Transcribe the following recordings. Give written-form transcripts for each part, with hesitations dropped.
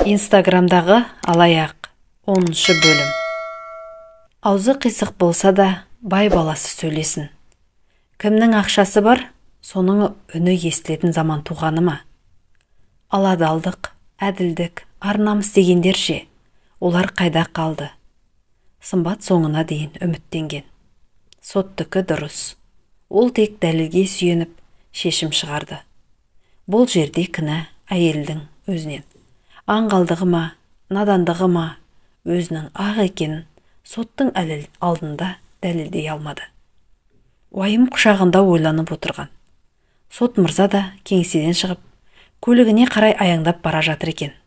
Инстаграмдағы алаяқ 10-шы бөлім. Аузы қисық болса да, бай баласы сөйлесін. Кімнің ақшасы бар, соның үні естілетін заман туғаны ма? Аладалдық, әділдік, ар-намыс дегендер ше, олар қайда қалды? Сымбат соңына дейін үміттенген. Соттікі дұрыс. Ол тек дәлелге сүйеніп, шешім шығарды. Бұл жерде кінә әйелдің өзінен. Аңғалдығы ма, надандығы ма, өзінің ақ екенін соттың алдында дәлелдей алмады. Уайым құшағында ойланып отырған. Сот мырза да кеңседен шығып, көлігіне қарай аяңдап бара жатыр екен.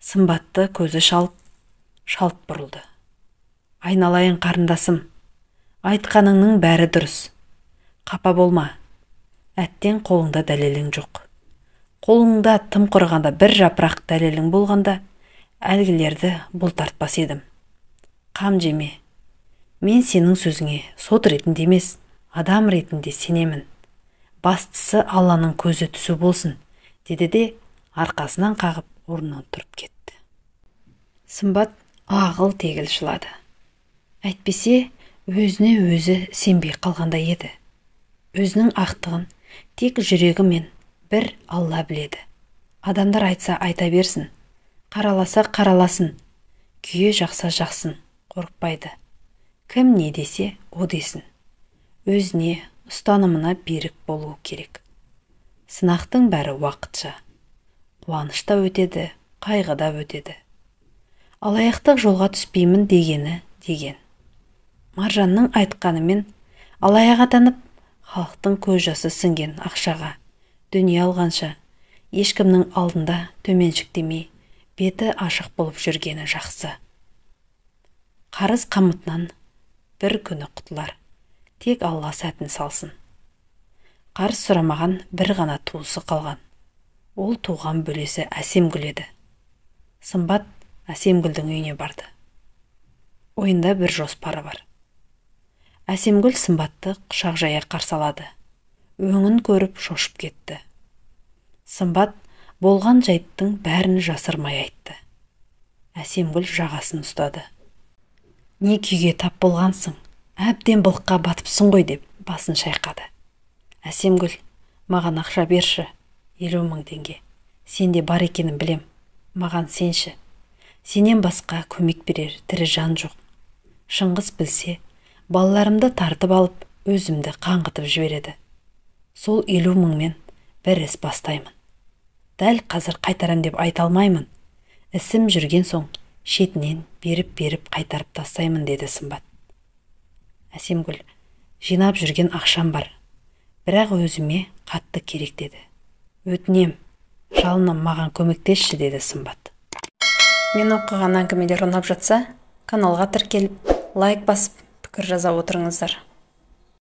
Сымбатты көзі шалт бұрылды. Айналайын қарындасым, айтқаныңның бәрі дұрыс. Қапа болма, әттең қолыңда дәлелің жоқ. Қолыңда тым құрығанда бір жапырақ дәлелің болғанда, әлгілерді бұлтартпас едім. Қам жеме. Мен сенің сөзіңе сот ретінде емес, адам ретінде сенемін. Бастысы Алланың көзі түсу болсын, деді де арқасынан қағып орнынан тұрып кетті. Сымбат ағыл тегіл жылады. Әйтпесе, өзіне өзі сенбей қалғандай еді. Өзінің ақтығын тек жүрегі мен бір Алла біледі. Адамдар айтса айта берсін, қараласа қараласын, күйе жақса жақсын, қорықпайды. Кім не десе, о десін. Өзіне, ұстанымына берік болуы керек. Сынақтың бәрі уақытша. Қуанышта өтеді, қайғыда өтеді. Алаяқтық жолға түспеймін дегені деген. Маржанның айтқанымен алаяқ атанып, халықтың көз жасы сіңген ақшаға дүние алғанша, ешкімнің алдында төменшіктемей, беті ашық болып жүргені жақсы. Қарыз қамытынан бір күні құтылар, тек Алла сәтін салсын. Қарыз сұрамаған бір ғана туысы қалған. Ол туған бөлесі Әсемгүл еді. Сымбат Әсемгүлдің үйіне барды. Ойында бір жоспары бар. Әсемгүл Сымбатты құшақ жая қарсы алады. Өңін көріп шошып кетті. Сымбат болған жайттың бәрін жасырмай айтты. Әсемгүл жағасын ұстады. Не күйге тап болғансың, әбден былыққа батыпсың ғой деп басын шайқады. Әсемгүл, маған ақша берші, 50 000 теңге. Сенде бар екенін білем, маған сенші. Сенен басқа көмек берер тірі жан жоқ. Шыңғыс білсе, балаларымды тартып алып, өзімді қаңғытып жібереді. Сол 50 000 мен бір іс бастаймын. Дәл қазір қайтарам деп айта алмаймын. Ісім жүрген соң шетінен беріп қайтарып тастаймын, деді Сымбат. Әсемгүл, жинап жүрген ақшам бар, бірақ өзіме қатты керек деді. Өтінем, жалынам, маған көмектесші, деді Сымбат. Мен оқыған әңгімелер ұнап жатса, каналға тіркеліп, лайк басып, пікір жаза отырыңыздар.